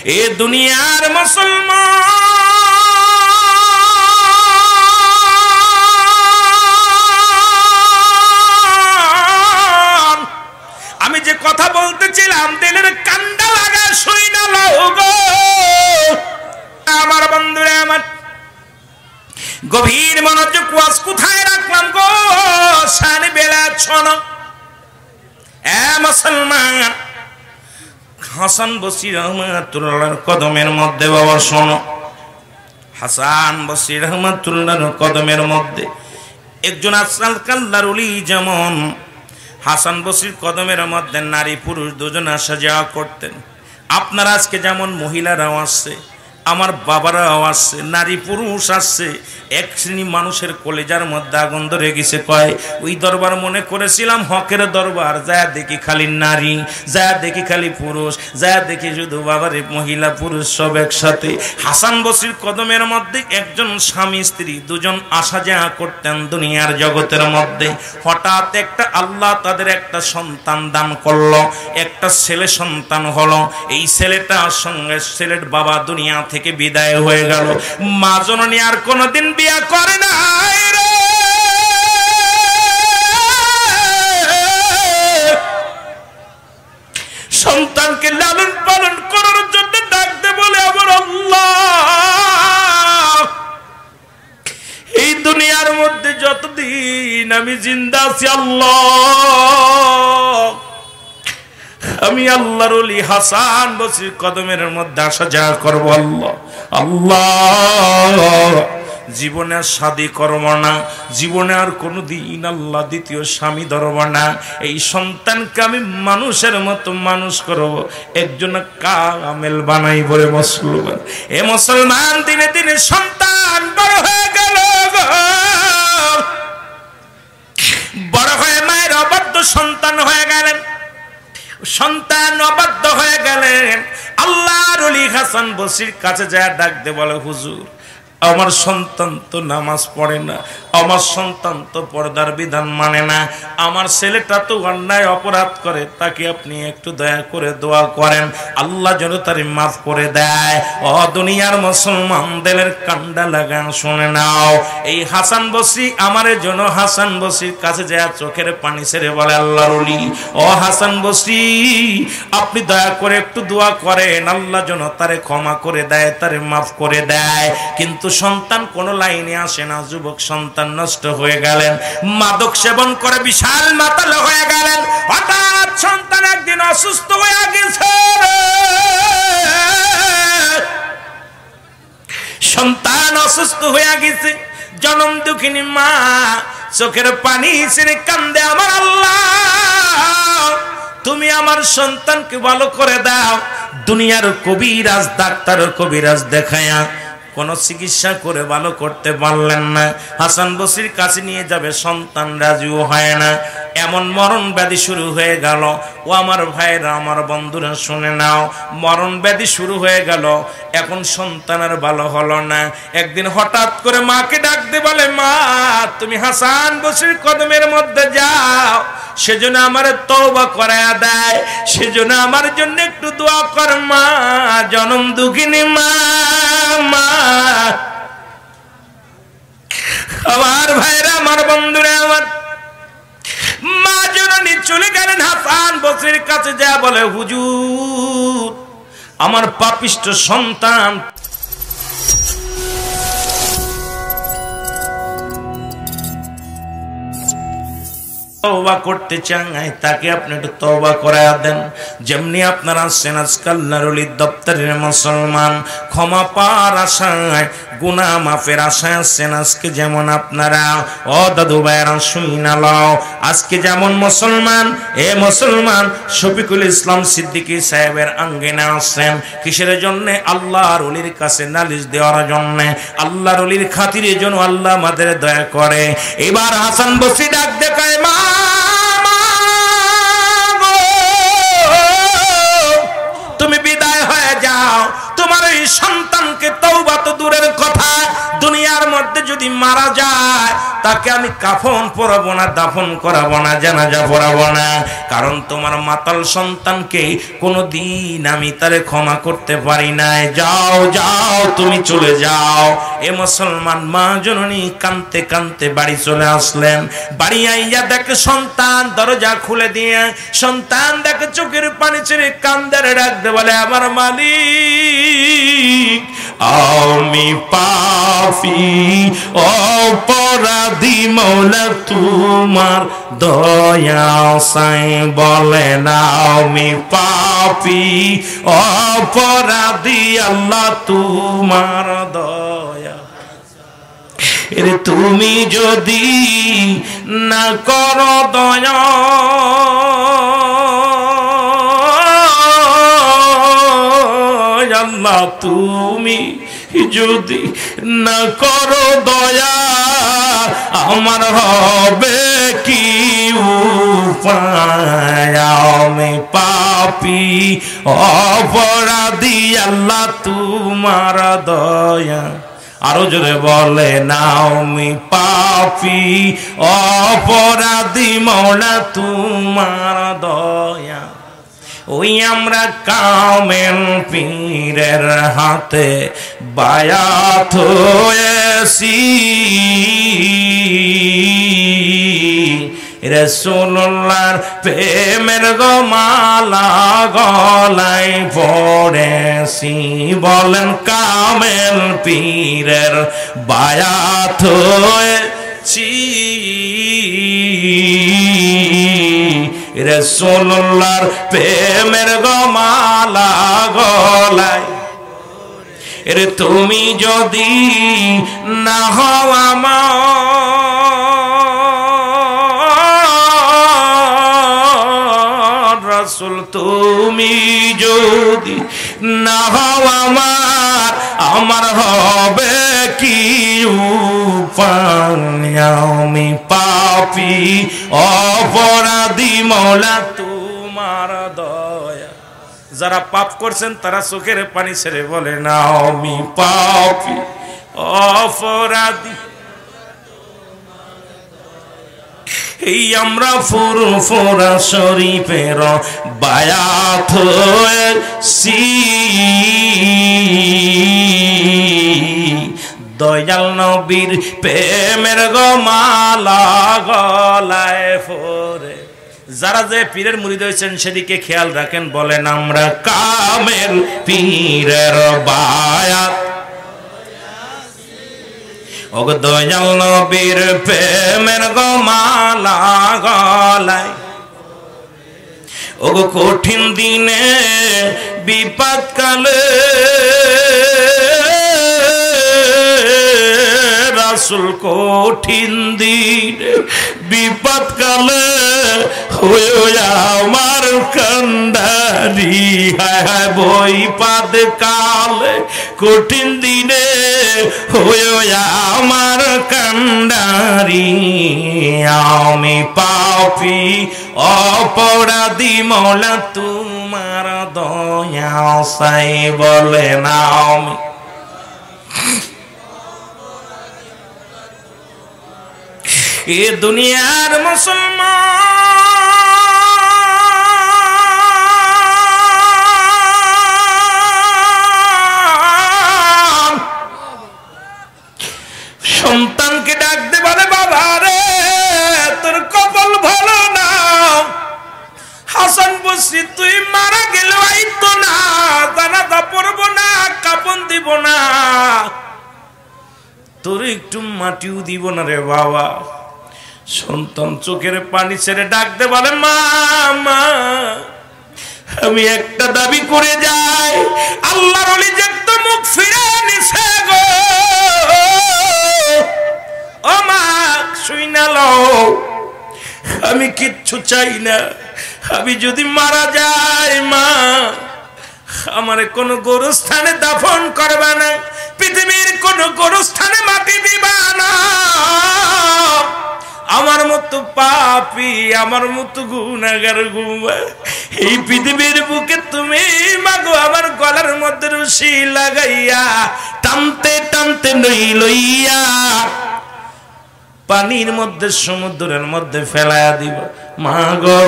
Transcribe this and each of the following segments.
এ দুনিয়ার মুসলমান, আমি যে কথা বলতেছিলাম দিলের কান্ডা লাগা শুই না গো আমার বন্ধুরা, আমার গভীর মনোযোগ ওয়াজ কোথায় রাখলাম গো সানি বেলা শোনো। এ মুসলমান, হাসান বসরি রহমাতুল্লাহর কদমের মধ্যে বাবা শোনো, হাসান বসরি রহমাতুল্লাহর কদমের মধ্যে একজন আজকালকার ওলি, যেমন হাসান বসরির কদমের মধ্যে নারী পুরুষ দুজন আসা যাওয়া করতেন। আপনার আজকে যেমন মহিলারাও আসছে, আমার বাবারাও আসছে, নারী পুরুষ আসছে, এক শ্রেণী মানুষের কলেজার মধ্যে আগুন ধরে গেছে। কয় ওই দরবার মনে করেছিলাম হকের দরবার, যা দেখি খালি নারী, যা দেখি খালি পুরুষ, যা দেখি শুধু বাবারে মহিলা পুরুষ সব একসাথে। হাসান বসরির কদমের মধ্যে একজন স্বামী স্ত্রী দুজন আসা যাওয়া করতেন দুনিয়ার জগতের মধ্যে। হঠাৎ একটা আল্লাহ তাদের একটা সন্তান দান করলো, একটা ছেলে সন্তান হলো। এই ছেলেটার সঙ্গে ছেলের বাবা দুনিয়া থেকে বিদায় হয়ে গেল। মা জননী আর কোনদিন বিয়ে করে না রে। সন্তানকে লালন পালন করার জন্য ডাকতে বলে আমার আল্লাহ, এই দুনিয়ার মধ্যে যতদিন আমি জিন্দা আছি আল্লাহ, আমি আল্লাহর ওলি হাসান বসরির কদমের মধ্যে আসা যাওয়া করবো। আল্লাহ আল্লাহ, জীবনে আর শাদী করব না, জীবনে আর কোনোদিন আল্লাহ দ্বিতীয় স্বামী ধরব না। এই সন্তানকে আমি মানুষের মতো মানুষ করব, একজন কামেল বানাই বলে মুসলমান। এ মুসলমান, দিনে দিনে সন্তান বড় হয়ে গেল, বড় হয়ে মায়ের অবাধ্য সন্তান হয়ে গেলেন, সন্তান অবাধ্য হয়ে গেলেন। আল্লাহর ওলি হাসান বসরির কাছে যায় ডাকতে বলে, হুজুর আমার সন্তান তো নামাজ পড়ে না, আমার সন্তান তো পর্দার বিধান মানে না, আমার ছেলেটা তো অন্যায় অপরাধ করে, তাকে আপনি একটু দয়া করে দোয়া করেন, আল্লাহ যেন তারে মাফ করে দেয়। ও দুনিয়ার মুসলমান, দিলের কান্ডা লাগান শুনে নাও। এই হাসান বসরি আমার জন্য হাসান বসরির কাছে যায় চোখের পানি ছেড়ে বলে, আল্লাহর ওলি ও হাসান বসরি, আপনি দয়া করে একটু দোয়া করেন, আল্লাহ যেন তারে ক্ষমা করে দেয়, তারে মাফ করে দেয়। কিন্তু সন্তান কোন লাইনে আসে না, যুবক সন্তান নষ্ট হয়ে গেলেন, মাদক সেবন করে বিশাল মাতাল হয়ে গেলেন। হঠাৎ সন্তান একদিন অসুস্থ হয়ে গেছে, সন্তান অসুস্থ হয়ে গেছে। জনম দুঃখিনী মা চোখের পানি ছেড়ে কান্দে, আমার আল্লাহ তুমি আমার সন্তানকে ভালো করে দাও। দুনিয়ার কবিরাজ ডাক্তার কবিরাজ দেখায়া কোন চিকিৎসা করে ভালো করতে পারলেন না। হাসান বসরির কাছে নিয়ে যাবে, সন্তান রাজিও হয় না। এমন মরণ ব্যাধি শুরু হয়ে গেল। ও আমার ভাইরা, আমার বন্ধুরা শুনে নাও, মরণ ব্যাধি শুরু হয়ে গেল। এখন সন্তানের ভালো হলো না। একদিন হঠাৎ করে মাকে ডাকতে বলে, মা তুমি হাসান বসরির কদমের মধ্যে যাও, সেজন্য আমার তওবা করায়া দেয়, সেজন্য আমার জন্য একটু দোয়া কর মা, জনম দুঃখিনী মা। আমার ভাইরা, আমার বন্ধুরা, আমার মা জননী চলে গেলেন। হাসান বসরির কাছে যা বলে, হুজুর আমার পাপিষ্ঠ সন্তান তওবা করতে চায়, তাকে আপনি একটু তওবা করায়া দেন। যেমনি আপনারা আছেন আজকাল নারুলির দপ্তরের মুসলমান, ক্ষমা পাওয়ার আশায়, গুনাহ মাফের আশায় আছেন। আজকে যেমন আপনারা ও দাদু ভাইরা শুইনা লও, আজকে যেমন মুসলমান, এ মুসলমান শফিকুল ইসলাম সিদ্দিকী সাহেবের আঙ্গিনা আছেন। কিসের জন্য? আল্লাহর ওলির কাছে নালিশ দেওয়ার জন্য, আল্লাহর ওলির খাতিরে জন্য আল্লাহ আমাদের দয়া করে। এবার হাসান বসরি ডাক দেখায়, মা তুমি বিদায় হয়ে যাও, তোমার এই সন্তানকে তওবা তো দূরের কথা, দুনিয়ার মধ্যে মধ্যে যদি মারা যায় তাকে আমি কাফন পরাবো না, দাফন করাবো না, জানাজা পড়াবো না। কারণ তোমার মাতাল সন্তানকে কোনোদিন আমি তারে ক্ষমা করতে পারি নাই। যাও যাও তুমি চলে যাও। এ মুসলমান মা জননী কাঁদতে কাঁদতে বাড়ি চলে আসলেন। বাড়ি আইয়া দেখে সন্তান দরজা খুলে দিয়ে, সন্তান দেখে চোখের পানি ছেড়ে কান্দারে ডাকতে বলে, আমার মালিক আমি পাপী অপরাধী মওলা তোমার দয়া চাই। বলে না আমি পাপী অপরাধী আল্লাহ তোমার দয়া। এরে তুমি যদি না করো দয়া আল্লাহ, তুমি যদি না করো দয়া আমার হবে কি উপায়? আমি পাপী অপরাধী আল্লাহ তোমার দয়া। আরো জোরে বলে না আমি পাপী অপরাধী মওলা তোমার দয়া। ওই আমরা কামেল পীরের হাতে বায়াত হয়েছি, রাসূলুল্লাহর প্রেমের মালা গলায় পড়েছি। বলেন কামেল পীরের বায়াত হয়েছি, রাসূলুল্লাহর প্রেমের মালা গলায়। এরে তুমি যদি না হও আমার রাসূল, তুমি যদি না হও আমার হবে কি উপায়? আমি পাপী অপরাধী মওলা তোমার দয়া। যারা পাপ করছেন তারা চোখের পানি ছেড়ে বলে না আমি পাপী অপরাধী। এই আমরা ফুরফুরা শরীফের বায়াত হয়েছি, দয়াল নবীর প্রেমের মালা গলায় পরে। যারা যে পীরের মুরিদ হয়েছেন সেদিকে খেয়াল রাখেন। বলেন আমরা কামেল পীরের বায়াত। ওগো দয়াল নবীর প্রেমের মালা গলায়, ওগো কঠিন দিনে বিপদ কালে রাসূল কঠিন দিনে বিপদ কালে হয়ে আমার কান্ডারি। হায় হায় বই পাদ কালে কঠিন দিনে হয়ে আমার কান্ডারি। আমি পাপী অপরাধী মওলা তোমার দয়া চাই। বলে না আমি এ দুনিয়ার মুসলমান সন্তানকে ডাকতে পারে, বাবা রে তোর কপাল ভালো না, হাসান বসরি তুই মারা গেল আইতো না, জানাজা পড়বো না, কাফন দিব না, তোর একটু মাটিও দিব না রে বাবা। সন্তান চোখের পানি ছেড়ে ডাকতে বলে, মা মা আমি একটা দাবি করে যাই, আল্লাহর ওলি যে তো মুখ ফিরে নিছে গো, ও মা শুইনা লও, আমি কিচ্ছু চাই না, আমি যদি মারা যাই মা আমারে কোন গোরস্থানে দাফন করবা না, পৃথিবীর কোন গোরস্থানে মাটি দিবা না, আমার মতো পাপী, আমার মতো গুনাহগার গুমা এই পৃথিবীর বুকে তুমি মাগো আমার গলার মধ্যে রশি লাগাইয়া টানতে টানতে লইয়া পানির মধ্যে সমুদ্রের মধ্যে ফেলাইয়া দিব। মা গো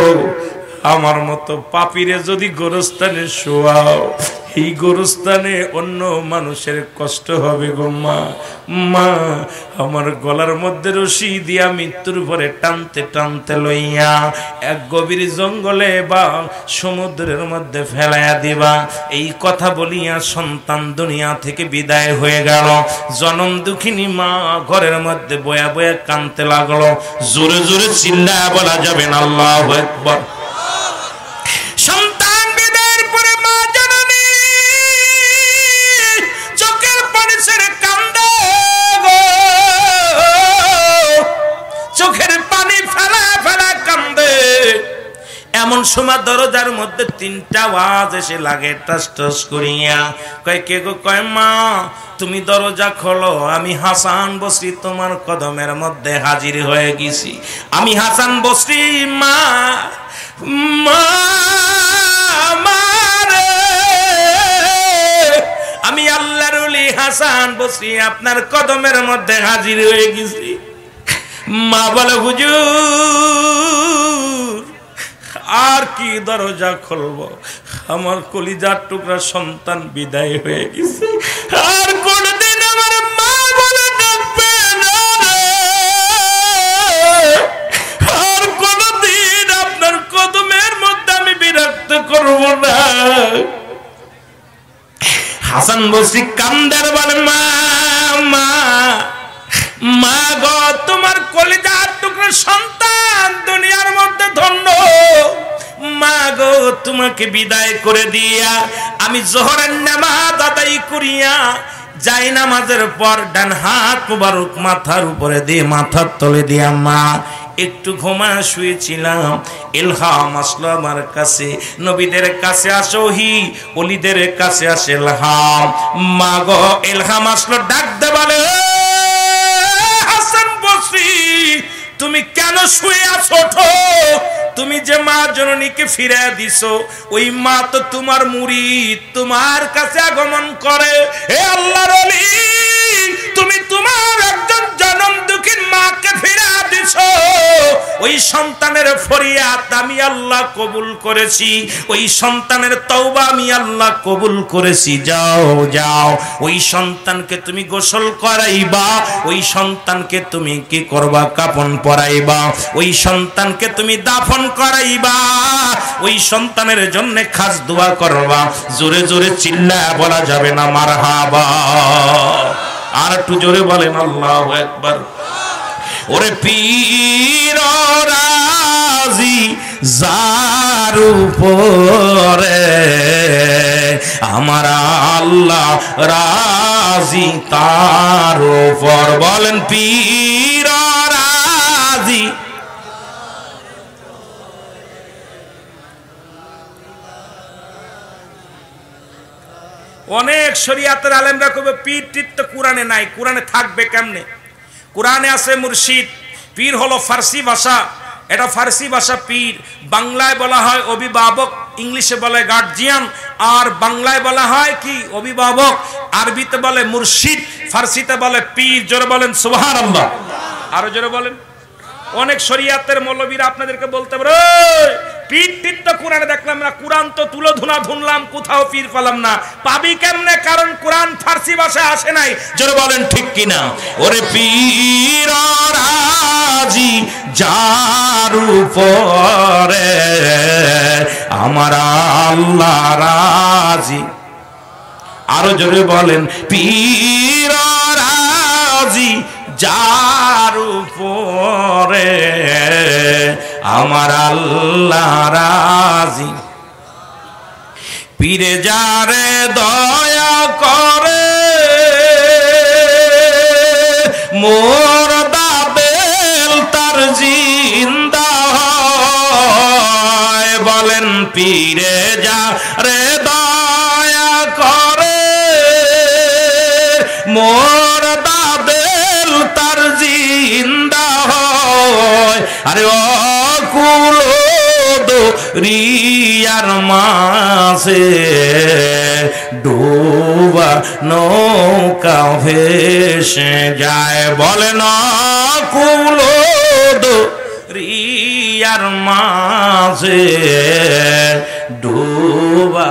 আমার মতো পাপীরে যদি গোরস্থানে শোয়াও, এই গোরস্থানে অন্য মানুষের কষ্ট হবে গো মা। মা আমার গলার মধ্যে রশি দিয়া মৃত্যুর পরে টানতে টানতে লইয়া এক গভীর জঙ্গলে বা সমুদ্রের মধ্যে ফেলাইয়া দিবা। এই কথা বলিয়া সন্তান দুনিয়া থেকে বিদায় হয়ে গেল। জনম দুঃখিনী মা ঘরের মধ্যে বয়া বয়া কাঁদতে লাগলো। জোরে জোরে চিল্লায়া বলা যাবে না আল্লাহু আকবার। সন্তান বিদায়ের পরে মা জননী চোখের পানি ছেড়ে কান্দে গো, চোখের পানি ফেলা ফেলা কান্দে। এমন সময় দরজার মধ্যে তিনটা আওয়াজ এসে লাগে টাস টাস করিয়া। কয় কে গো? কয় মা তুমি দরজা খোলো, আমি হাসান বসরি তোমার কদমের মধ্যে হাজির হয়ে গেছি। আমি হাসান বসরি মা। মা আমি আল্লাহর ওলি হাসান বসরি আপনার কদমের মধ্যে হাজির হয়ে গেছি। মা বলে হুজুর আর কি দরজা খুলবো, আমার কলিজার টুকরা সন্তান বিদায় হয়ে গেছে, আর কোনদিন আমার মা বলে ডাকবে না, আর কোনদিন আপনার কদমের মধ্যে আমি বিরক্ত করব না। হাসান বসরি কান্দার বলে মা মা মা গো তোমার কলিজার টুকরা সন্তান দুনিয়ার মধ্যে ধন্য। মা গো তোমাকে বিদায় করে দিয়া আমি যোহরের নামাজ আদায় করিয়া যাই নামাজের পর ডান হাত মুবারক মাথার উপরে দিয়ে মাথার তলে দিয়া মা একটু ঘুমা শুয়েছিলাম। ইলহাম আসলো আমার কাছে, নবীদের কাছে আসে ওহী, ওলিদের কাছে আসে ইলহাম। মা গো ইলহাম আসলো, ডাক দে বলে হাসান বসরি তুমি কেন শুয়ে আছো? ওঠো, তুমি যে মা জননীকে ফিরে দিছো ওই মা তো তোমার মুরিদ, তোমার কাছে আগমন করে। হে আল্লাহর ওলি তুমি তোমার একজন জনম দুঃখীর মাকে ফিরে দিছো, ওই সন্তানের ফরিয়াদ আমি আল্লাহ কবুল করেছি, ওই সন্তানের তওবা আমি আল্লাহ কবুল করেছি। যাও যাও ওই সন্তানকে তুমি গোসল করাইবা, ওই সন্তানকে তুমি কি করবা? কাফন পরাইবা, ওই সন্তানকে তুমি দাফন করাইবা, ওই সন্তানের জন্য খাস দোয়া করবা। জোরে জোরে চিল্লায়া বলা যাবে না মারহাবা? আর একটু জোরে বলেন আল্লাহু আকবার। ওরে পীর রাজি যার উপরে আমার আল্লাহ রাজি তার উপর। বলেন পীর রাজি। অনেক শরিয়াতের আলেমরা কবে পীর টির তো কোরআনে নাই, কোরআনে থাকবে কেমনে? কোরআনে আছে মুর্শিদ, পীর হলো ফার্সি ভাষা, এটা ফার্সি ভাষা পীর। বাংলায় বলা হয় অভিভাবক, ইংলিশে বলে গার্জিয়ান, আর বাংলায় বলা হয় কি অভিভাবক, আরবিতে বলে মুর্শিদ, ফার্সিতে বলে পীর। জোরে বলেন সুবহানাল্লাহ, আরো জোরে বলেন। অনেক শরিয়াতের মৌলবীরা আপনাদেরকে বলতে পারে পীর টির তো কোরআনে দেখলাম না, কোরআন তো তুলো ধুনা ধুনলাম, কোথাও পীর পেলাম না। পাবি কেমনে? কারণ কোরআন ফার্সি ভাষায় আসে নাই। জোরে বলেন ঠিক কিনা? ওরে পীর রাজি যার উপরে আমার আল্লাহ রাজি। আরো জোরে বলেন পীর রাজি যার উপরে আমার আল্লাহ রাজি। পীরে যারে দয়া করে মোর দাবেল তার জিন্দা হয়। বলেন পীরে যারে দয়া করে মোর দাবেল তার জিন্দা হয়। আরে অকুল দরিয়ার মাঝে ডোবা নৌকা ভেসে যায়। বলেন অকুল দরিয়ার মাঝে ডোবা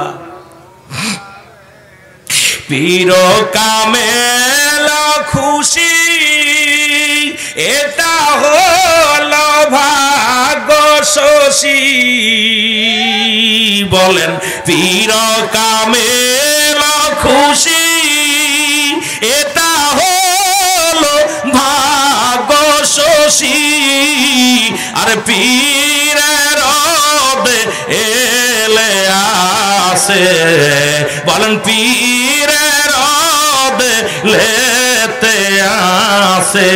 পীর কামেল খুশি এটা হলো ভাগ্য শশী। বলেন পীর কামেল খুশি এটা হলো ভাগ্য শশী। আর পীরের এলে আসে বলেন পীরের লেতে আসে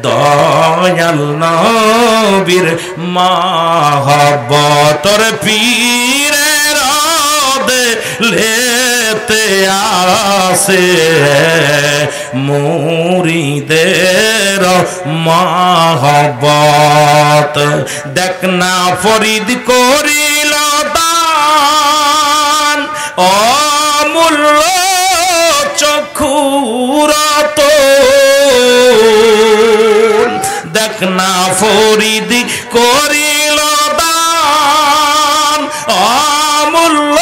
দয়াল নবীর মহব্বতর পীরের লেতে আসে মুরিদের মহব্বত। দেখ না ফরিদ করিল দান অমূল্য চক্ষুরত। দেখ না ফরিদ করিল দান অমূল্য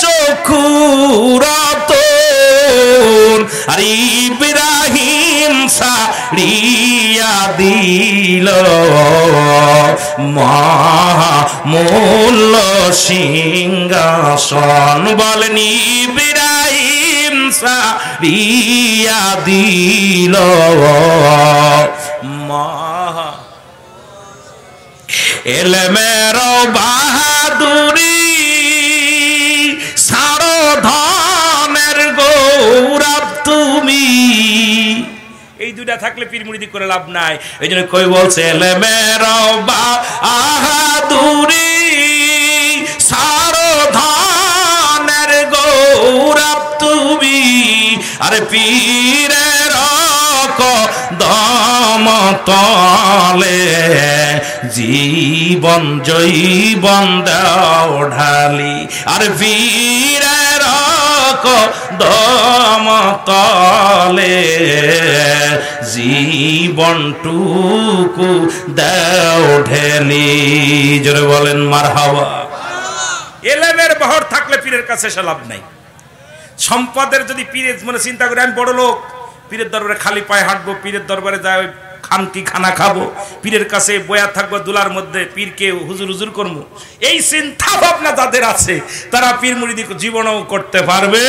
চক্ষুরত। আর ইব্রাহিম সারিয়া দিল মহামূল্য সিংহাসন। বলেন ইব্রাহিম সারিয়া দিল মহা এলেমের বাহাদুরি সারো ধনের গৌরব তুমি। এই দুইটা থাকলে পীর মুরিদি করে লাভ নাই। এই জন্য কই বলছে এলেমের বাহাদুরি সারো ধনের গৌরব তুমি। আরে পীরের কদম তলে জীবন জৈবন দাও ঢালি। আর পীরের কদম তলে জীবনটুকু দাও ঢেলি। জোরে বলেন মারহাবা। এলেমের বহর থাকলে পীরের কাছে সে লাভ নাই। সম্পদের যদি পীরের মনে চিন্তা করে আমি বড় লোক, পীরের দরবারে খালি পায়ে হাঁটবো, পীরের দরবারে যাই খানকি খানা খাবো, পীরের কাছে বয়া থাকবো দুলার মধ্যে, পীরকে হুজুর হুজুর করবো, এই চিন্তা ভাবনা যাদের আছে তারা পীর মুরিদি জীবনও করতে পারবে।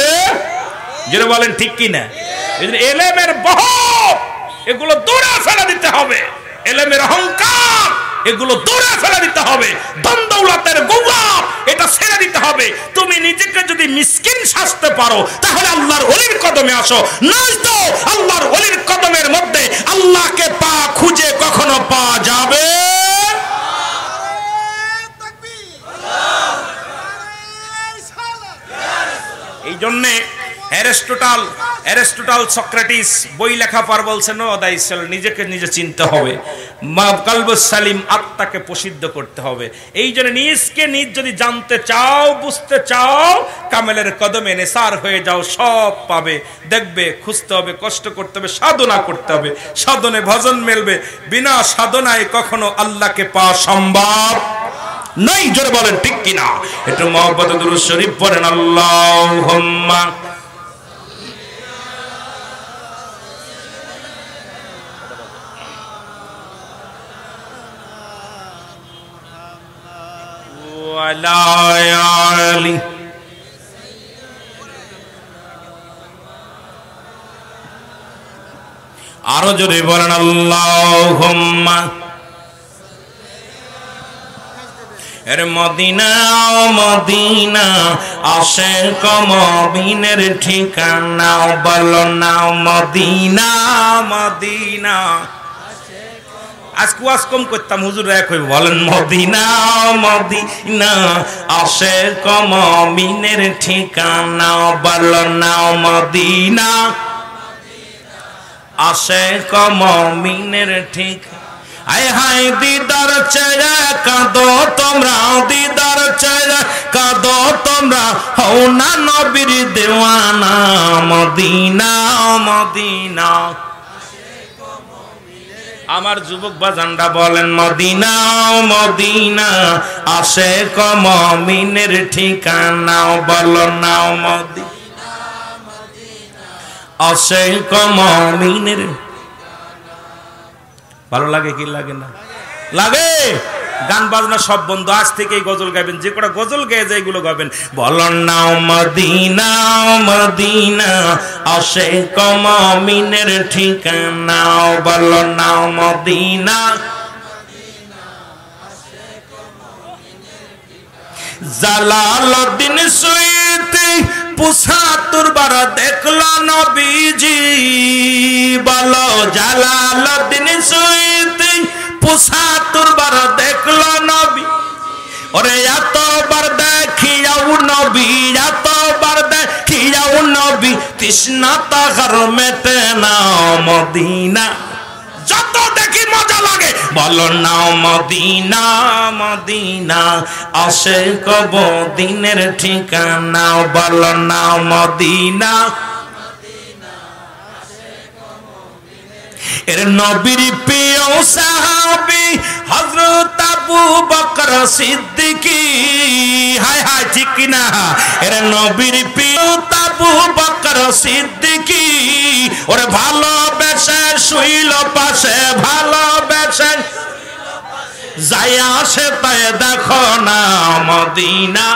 যেটা বলেন ঠিক কিনা? এলেমের বহর এগুলো দূরে ফেলে দিতে হবে। এলেমের অহংকার এগুলো দূরে ফেলে দিতে হবে। দন্দৌলতের গৌরব এটা ছেড়ে দিতে হবে। তুমি নিজেকে যদি মিসকিন সাজতে পারো তাহলে আল্লাহর ওলির কদমে আসো। নয়তো আল্লাহর ওলির কদমের মধ্যে আল্লাহকে পা খুঁজে কখনো পাওয়া যাবে। এই জন্যে অ্যারিস্টটল সক্রেটিস বই লেখা পর বলছেন নিজেকে নিজে চিনতে হবে, কলবুস সালিম আত্মাকে প্রসিদ্ধ করতে হবে। এই জন্য নিজকে নিজ যদি জানতে চাও, বুঝতে চাও, কামেলের কদমে নেসার হয়ে যাও, সব পাবে। দেখবে খুঁজতে হবে, কষ্ট করতে হবে, সাধনা করতে হবে। সাধনে ভজন মেলবে, বিনা সাধনায় কখনো আল্লাহকে পাওয়া সম্ভব নাই। জোরে বলেন ঠিক কিনা? একটু মহব্বতে দুরূদ শরীফ পড়েন। আল্লাহুম্মা ওয়ালা আলি। আরো জোরে বলেন আল্লাহুম্মা। এর মদিনা মদিনা আশিক মুমিনের ঠিকানা, বলো না মদিনা মদিনা। আজকে ওয়াজ কম করতাম, হুজুররা এক হয়ে বলেন মদিনা মদিনা আশিক মুমিনের ঠিকানা, বলো না মদিনা আশিক মুমিনের ঠিকানা। আয় হায় দিদার চেয়ে কাঁদো তোমরা, দিদার চেয়ে কাঁদো তোমরা, হও না নবীর দেওয়ানা। মদিনা মদিনা, আমার যুবক বাজানরা বলেন মদিনা মদিনা, আশিক মুমিনের ঠিকানা। বলো না মদিনা আশিক মুমিনের। ভালো লাগে কি লাগে না? লাগে। গান বাজনা সব বন্ধ, আজ থেকেই গজল গাবেন, যে কটা গজল গেয়ে যায় এগুলো গাবেন। বলো না মদিনা মদিনা, আশিক মুমিনের ঠিকানা। বলো না মদিনা। জালালউদ্দিন সুয়ুতি ৭৫ বার দেখলো নবীজি। বলো জালালউদ্দিন সুয়ুতি ৭৫ বার দেখলো নবী। ওরে এতবার দেখিয়াও নবী, এতবার দেখিয়াও নবী, তৃষ্ণা তাহার মেটে না। মদিনা যত দেখি মজা লাগে। বলো না মদিনা মদিনা, আশিক মুমিনের ঠিকানা। বলো না মদিনা। এর নবীর প্রিয় সাহাবী হযরত আবু বকর সিদ্দিকী। হায় হায় ঠিক কি না? এর নবীর প্রিয় আবু বকর সিদ্দিকী, ওরে ভালোবেসে শুইল পাশে, ভালোবেসে যাই আসে তাই দেখো না। মদিনা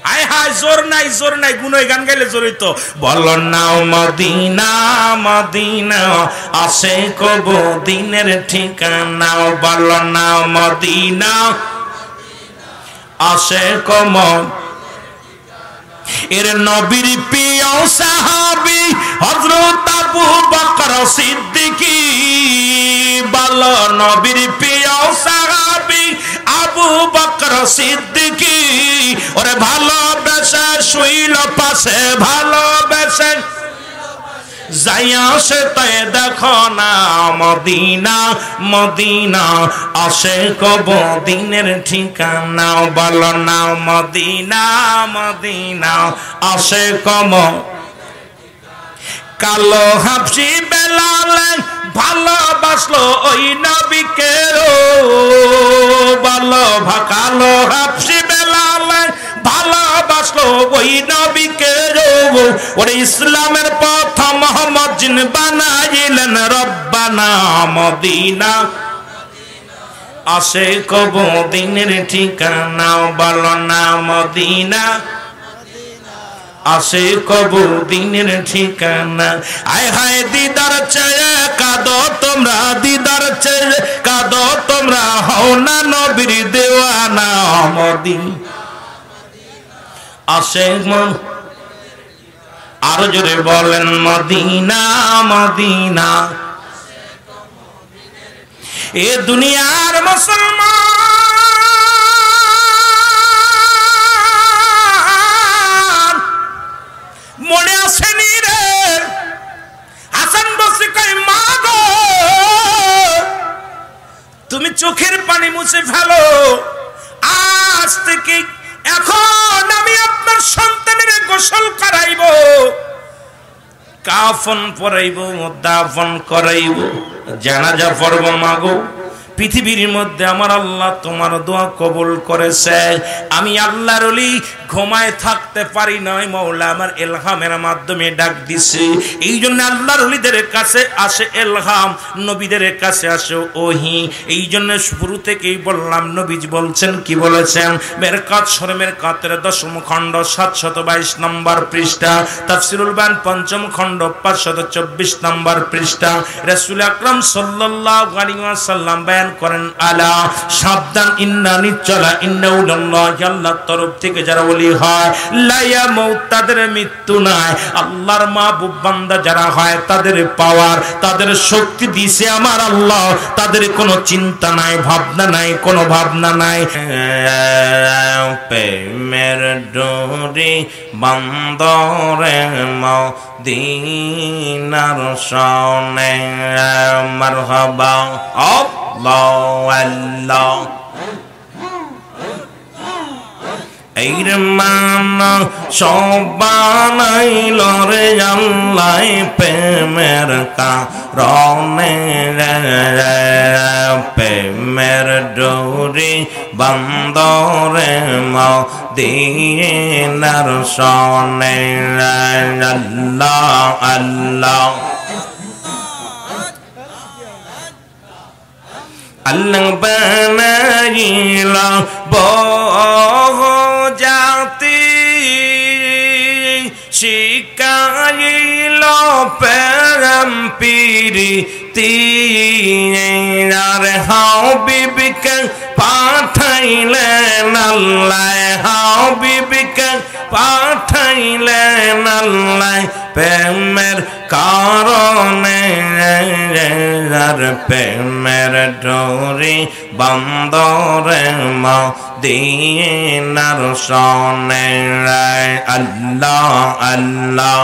হায় হায় জোর নাই জোর নাই, গুনোয় গান গাইলে জোরই তো। বলো না মদিনা মদিনা, আশিক মুমিনের ঠিকানা। বলো না মদিনা আশিক মুমিনের। এর নবীর প্রিয় সাহাবী হযরত আবু বকর সিদ্দিকী। বলো নবীর প্রিয় সাহাবী আবু বকর সিদ্দিকী, ওরে ভালোবেসে শুইল পাশে, ভালোবেসে যাইয়া সে তাই দেখো না। মদিনা মদিনা, আশিক মুমিনের ঠিকানা। বলো না মদিনা মদিনা, আশিক মুমিনের। কালো হাবশি বেলাল ভালোবাসলো ওই নবীকে। বলো কালো হাবশি বেলাল ভালোবাসলো ওই নবীকে। ওরে ইসলামের পথ মুহাম্মদ জিন বানাইলেন রব্বানা। মদিনা আশিক মুমিনের ঠিকানা। বলো না মদিনা আশিক মুমিনের ঠিকানা। আয় হায় দিদার চেয়ে কাঁদো তোমরা, দিদার চেয়ে কাঁদো তোমরা, হও না নবীর দেওয়ানা। মদিনা আশিক। আরো জোরে বলেন মদিনা মদিনা। এ দুনিয়ার মুসলমান মনে আসেনি রে? হাসান বসরি কয় মা গো, তুমি চোখের পানি মুছে ফেলো। আজ থেকে এখন আমি আপনার সন্তানের গোসল করাইব, কাফন পরাইব, দাফন করাইব, জানাজা পড়ব। মাগো পৃথিবীর মধ্যে আমার আল্লাহ তোমার দোয়া কবুল করেছে। আমি আল্লাহর ওলি ঘুমায় থাকতে পারি নাই, মওলা আমার ইলহামের মাধ্যমে ডাক দিছে। এই জন্য আল্লাহর ওলিদের কাছে আসে ইলহাম, নবীদের কাছে আসে ওহী। এই জন্য শুরু থেকেই বললাম, নবীজি বলছেন কি বলেছেন? মেরকাত সূরা মেরকাতের 10ম খণ্ড 722 নম্বর পৃষ্ঠা, তাফসীরুল বায়ান 5ম খণ্ড 524 নম্বর পৃষ্ঠা। রাসূল আকরাম সাল্লাল্লাহু আলাইহি ওয়াসাল্লাম করেন, আলা সাবধান, ইন্না নিশ্চয় ইন্নাউল্লাহি আল্লাহর তরফ থেকে যারা ওলি হয়, লা ইয়ামুত তাদের মৃত্যু নাই। আল্লাহর মাহবুব বান্দা যারা হয় তাদের পাওয়ার, তাদের শক্তি দিয়েছে আমার আল্লাহ। তাদের কোনো চিন্তা নাই, ভাবনা নাই, কোনো ভাবনা নাই। প্রেমের ডোরি বন্দরে মদিনার সনে মারহাবা আল্লাহু আল্লাহ এর মান সবানাইল রে আল্লাহ প্রেমের কারণে প্রেমের ডোরি বন্দরে মদিনার সনে আল্লাহ আল্লাহ আল্লাহ বানাইল বহু জাতি শিকাইল প্রেম প্রীতি আর হাও বিবিকে পাঠাইলেন আল্লাহ হাও বিবিকে পাঠাইলেন আল্লাহ প্রেমের কারণে আর প্রেমের ডোরি বন্দরে মদিনার সনে আল্লাহ আল্লাহ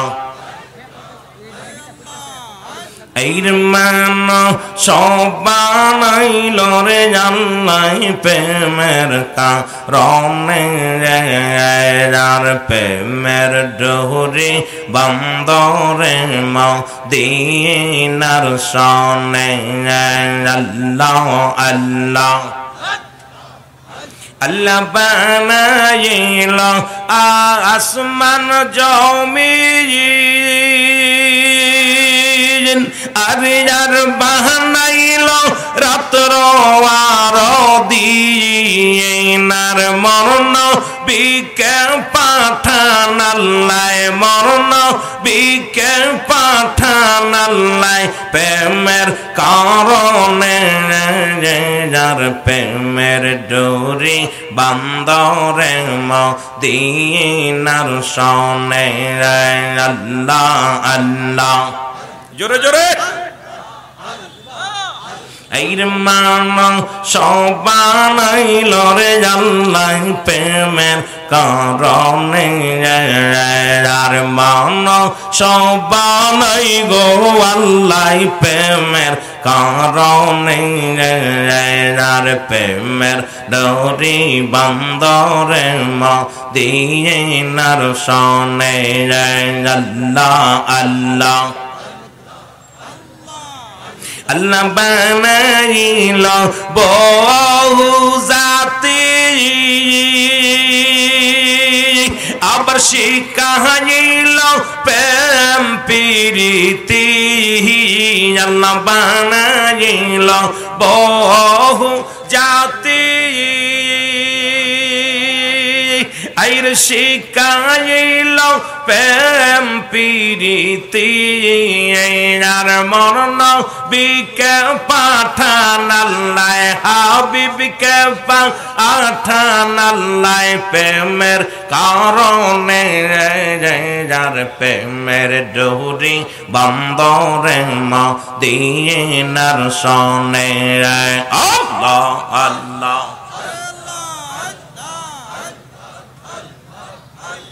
এর মান সবানাইল রে আল্লাহ প্রেমের কারণে আর প্রেমের ডোরি বন্দরে মদিনার সনে আল্লাহ আল্লাহ আল্লাহ বানাইল আসমান জমিন আর যার বানাইল রাত্র আর দিন আর মরণ বিকে পাঠান আল্লাহ মরণ বিকে পাঠান আল্লাহ প্রেমের কারণে যার প্রেমের ডোরি বন্দরে মদিনার সনে আল্লাহ আল্লাহ জোরে জোরে এর মান সবানাইল রে আল্লাহ প্রেমের কারণে আর মান সবানাই গো আল্লাহ প্রেমের কারণে আর প্রেমের ডোরি বন্দরে মদিনার সনে আল্লাহ আল্লাহ আল্লাহ বানাইল বহু জাতি আবার শিখাইল প্রেম প্রীতি আল্লাহ বানাইল বহু জাতি আইর শিখাইল প্রেম প্রীতি আর মরণ বিকে পাঠান আল্লাহ হাবিবকে পাঠান আল্লাহ প্রেমের কারণে যার প্রেমের ডোরি বন্দরে মদিনার সনে আল্লাহ আল্লাহ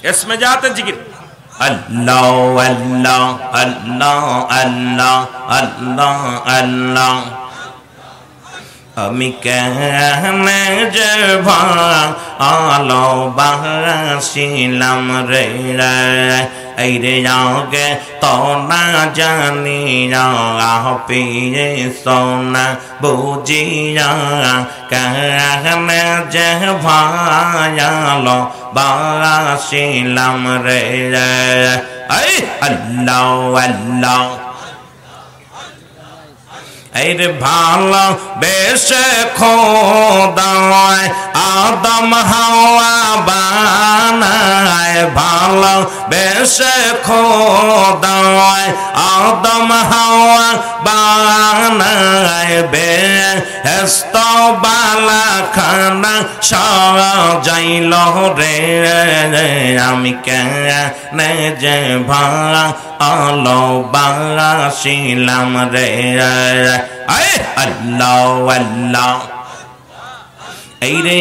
इसमें जाते जिक्र अल्लाह अल्लाह अल्लाह अल्लाह अल्लाह अल्लाह আমি কেমনে যে ভালো বাসিলাম রে এই রে আগে তো না জানি পিয়ে সোনা বুঝিয়া কেমনে যে ভালো বাসিলাম রে আল্লাহ আল্লাহ এর ভালো বেশে খোদায় আদম হাওয়া বানায় ভালো বেশে খোদায় আদম হাওয়া বানায় বেহেশত বালা খানা সাজাইল রে আমি কেনে যে ভালো বাসিলাম রে আল্লাহ আল্লাহ এই রে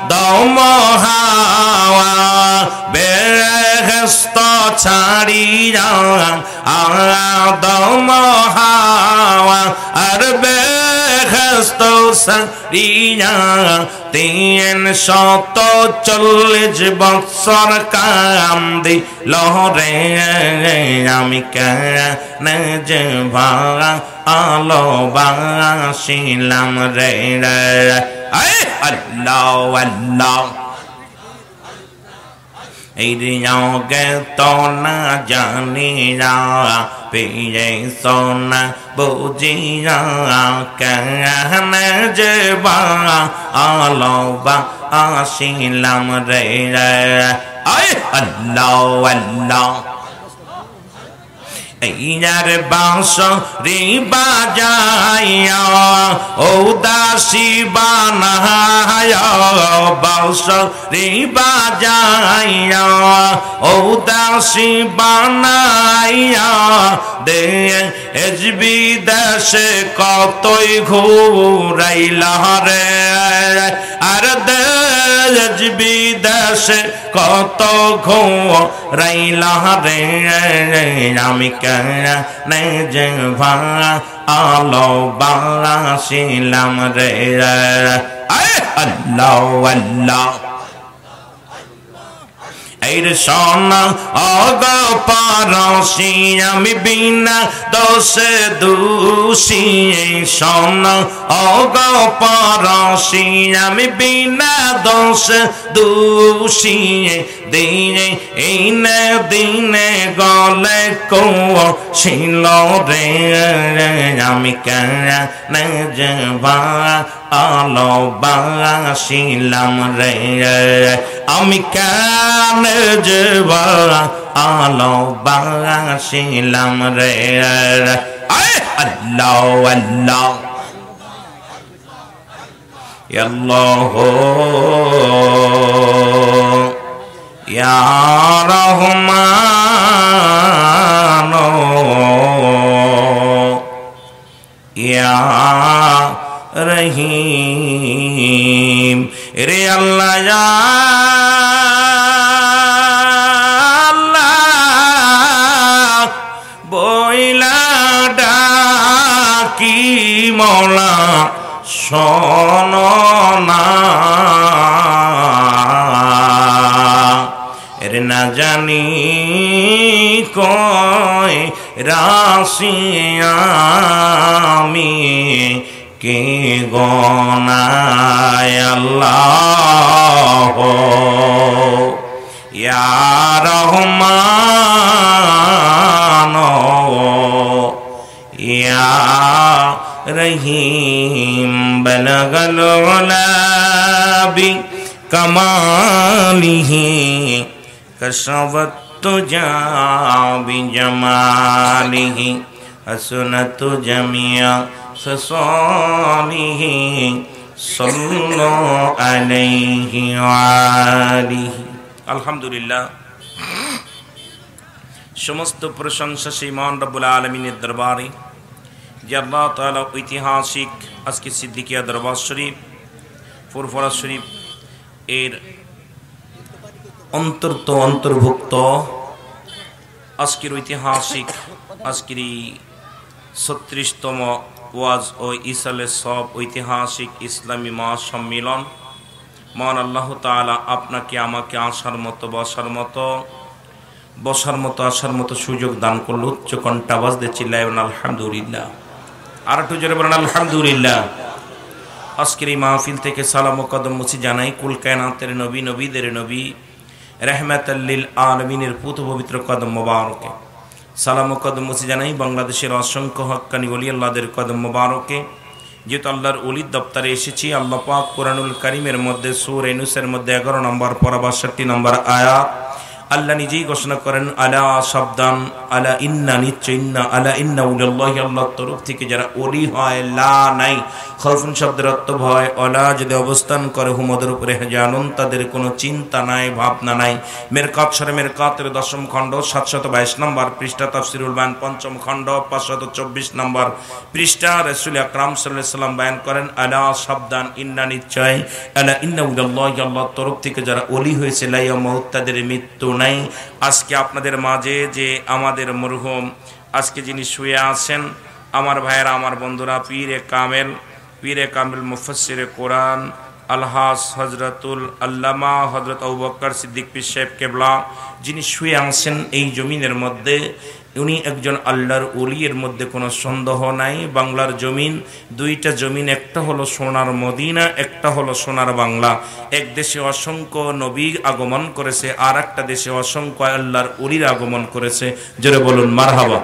দম হাওয়া সারিয়া আদম হাওয়া আর বেহেশত সারিয়া 340 বছর কান্দিল রে আমি কেন যে ভালোবাসিলাম রে আল্লাহ আল্লাহ এই রিয়াকে তো না জানিয়া পেয়ে সোনা বুঝিয়া কেন যে ভালোবাসিলাম রে আল্লাহ আল্লাহ ইয়ার বাঁশ রে বাজাইয়া ও দাসী বানায়া বাঁশ রে বাজাইয়া ও দাসী বানাইয়া দেশ বিদেশে কতই ঘুরাইলা রে আর দেশ বিদেশে কত ঘুরাইলা রে আমি কেন যে ভালোবাসিলাম রে আল্লাহ আল্লাহ এর সোনা অগপারসি আমি বিনা দোষে দোষী সোনা অগপারসি আমি বিনা দোষে দোষী দিনে এইনে দিনে গলে কো ছিল রে আমি কেন যে ভালোবাসিলাম রে আমি কেন যে ভালোবাসিলাম রে আল্লাহ আল্লাহ আল্লাহ ইয়া রহমান ইয়া রহিম রে আল্লাহ ইয়া আল্লাহ বইলা ডাকি মওলা শোনো না এর না জানি কয় রাশি আমি কে গনায় আল্লাহ ইয়া রহমান ইয়া রহিম বলগল গুলাবি কমালিহি কশবত তুজা বিজমালিহি হসনত জামিয়া সসালিহি সাল্লু আলাইহি ওয়ালিহি আলহামদুলিল্লাহ সমস্ত প্রশংসা সেই মহান রব্বুল আলামিনের দরবারে যে আল্লাহ তাআলা ঐতিহাসিক আজকে সিদ্দিকিয়া দরবার শরীফ ফুরফুরা শরীফ এর অন্তর্ভুক্ত আজকের ঐতিহাসিক আজকের এই ৩৬তম ওয়াজ ও ইসালে সব ঐতিহাসিক ইসলামী মহাসম্মিলন মহান আল্লাহ তাআলা আপনাকে আমাকে আসার মতো বসার মতো আসার মতো সুযোগ দান করল। উচ্চ কণ্ঠ আওয়াজ দিয়ে চিল্লাবেন আলহামদুলিল্লাহ। আর একটু জোরে বলেন আলহামদুলিল্লাহ। আজকের এই মাহফিল থেকে সালাম ও কদম মুছি জানাই কুল কায়নাতের নবী নবীদের নবী রাহমাতাল লিল আলামিনের পুত পবিত্র কদম মোবারকে। সালাম ও কদম মুছি জানাই বাংলাদেশের অসংখ্য হক্কানি ওলি আল্লাহদের কদম মোবারকে। যেহেতু আল্লাহর ওলির দপ্তরে এসেছি, আল্লাহ পাক কোরআনুল কারীমের মধ্যে সূরা ইউনূসের মধ্যে 11 নম্বর পারা 62 নম্বর আয়াত আল্লাহ নিজেই ঘোষণা করেন আলা সাবধান আলা ইন্না নিশ্চয় ইন্না আলা ইন্না উলিল্লাহি আল্লাহর তরফ থেকে যারা ওলি হয় লা নাই খৌফুন শব্দের অর্থ ভয়, অলা যদি অবস্থান করে হুমদের উপরে জানুন তাদের কোনো চিন্তা নাই ভাবনা নাই। মেরকাত সূরা মেরকাতের 10ম খণ্ড 722 নম্বর পৃষ্ঠা তাফসীরুল বায়ান 5ম খণ্ড 524 নম্বর পৃষ্ঠা রাসূল আকরাম সাল্লাল্লাহু আলাইহি সাল্লাম বয়ান করেন আলা সাবধান ইন্না নিশ্চয় আলা ইন্না উলিল্লাহি আল্লাহর তরফ থেকে যারা ওলি হয়েছে লা ইয়ামুত তাদের মৃত্যু নাই। আজকে আপনাদের মাঝে যে আমাদের মরহুম আজকে যিনি শুয়ে আছেন, আমার ভাইয়েরা, আমার বন্ধুরা, পীরে কামেল মুফাসসিরে কোরআন আলহাজ হজরতুল আল্লামা হজরত আবু বকর সিদ্দিক পীর সাহেব কেবলা, যিনি শুয়ে আছেন এই জমিনের মধ্যে, উনি একজন আল্লাহর ওলি, এর মধ্যে কোনো সন্দেহ নাই। বাংলার জমিন, দুইটা জমিন, একটা হলো সোনার মদিনা, একটা হলো সোনার বাংলা। এক দেশে অসংখ্য নবী আগমন করেছে, আর একটা দেশে অসংখ্য আল্লাহর ওলির আগমন করেছে। জোরে বলুন মারহাবা।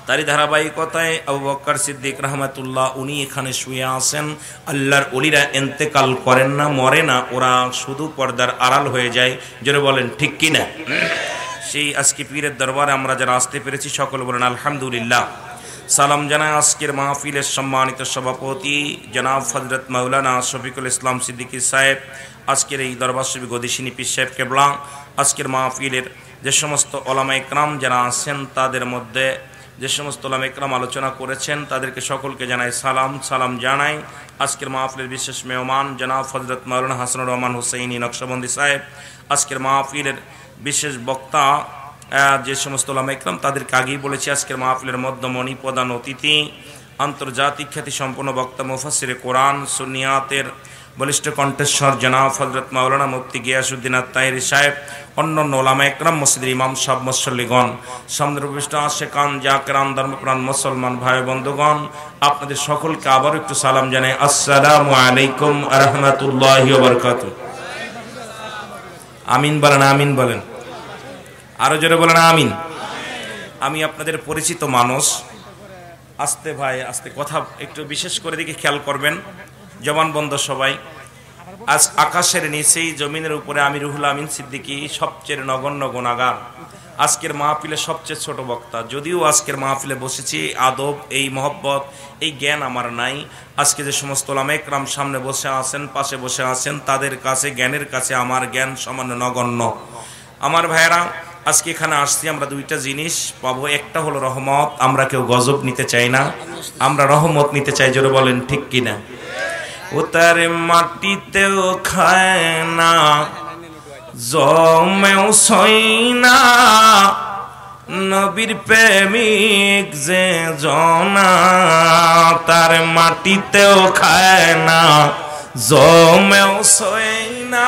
তারই ধারাবাহিকতায় আবু বকর সিদ্দিক রহমাতুল্লাহ উনি এখানে শুয়ে আছেন। আল্লাহর ওলিরা ইন্তেকাল করেন না, মরে না, ওরা শুধু পর্দার আড়াল হয়ে যায়। জোরে বলেন ঠিক কিনা? সেই আজকে পীরের দরবারে আমরা যারা আসতে পেরেছি সকল বলেন আলহামদুলিল্লাহ। সালাম জানায় আজকের মাহফিলের সম্মানিত সভাপতি জনাব হযরত মাওলানা শফিকুল ইসলাম সিদ্দিকী সাহেব, আজকের এই দরবার শরীফ গদিশিনী পীর সাহেব কেবলা, আজকের মাহফিলের যে সমস্ত ওলামা ইকরাম যারা আছেন, তাদের মধ্যে যে সমস্ত ওলামা ইকরাম আলোচনা করেছেন, তাদেরকে সকলকে জানাই সালাম জানাই। আজকের মাহফিলের বিশেষ মেহমান জনাব হযরত মাওলানা হাসানুর রহমান হুসাইনি নকশবন্দি সাহেব, আজকের মাহফিলের বিশেষ বক্তা যে সমস্ত ওলামা ইকরাম, তাদেরকে আগেই বলেছি। আজকের মাহফিলের মধ্যমণি, প্রধান অতিথি, আন্তর্জাতিক খ্যাতি সম্পন্ন বক্তা মুফাসসিরে কোরআন, সুন্নিয়াতের বলিষ্ঠ কণ্ঠস্বর জনাব হযরত মাওলানা মুফতি গিয়াসউদ্দিন আত-তাহেরি সাহেব, অন্যান্য ওলামা ইকরাম, মসজিদের ইমাম সাহেব, মুসল্লিগণ, সামনের উপবিষ্ট আশিকান জাকিরান, ধর্মপ্রাণ মুসলমান ভাই বন্ধুগণ, আপনাদের সকলকে আবার একটু সালাম জানাই। আসসালামু আলাইকুম ওয়া রাহমাতুল্লাহি ওয়া বারাকাতুহু। আমিন বলেন, আমিন বলেন, আরো জোরে বলেন আমিন। আমি আপনাদের পরিচিত মানুষ। আস্তে ভাই আস্তে, কথা একটু বিশেষ করে দিকে খেয়াল করবেন, জবান বন্ধ সবাই। আজ আকাশের নিচেই জমিনের উপরে আমি রুহুল আমিন সিদ্দিকী, সবচেয়ে নগণ্য গুনাহগার, আজকের মাহফিলে সবচেয়ে ছোট বক্তা। যদিও আজকের মাহফিলে বসেছি, আদব, এই মহব্বত, এই জ্ঞান আমার নাই। আজকে যে সমস্ত ওলামা ইকরাম সামনে বসে আছেন, পাশে বসে আছেন, তাদের কাছে, জ্ঞানের কাছে আমার জ্ঞান সামান্য নগণ্য। আমার ভাইয়েরা, আজকে এখানে আসছি আমরা দুইটা জিনিস পাবো। একটা হলো রহমত। আমরা কেউ গজব নিতে চাই না, আমরা রহমত নিতে চাই। জোরে বলেন ঠিক কিনা? ও তার মাটিতেও খায় না, জমেও সই না, নবীর প্রেমিক যে জনা, তার মাটিতেও খায় না, জমেও সই না।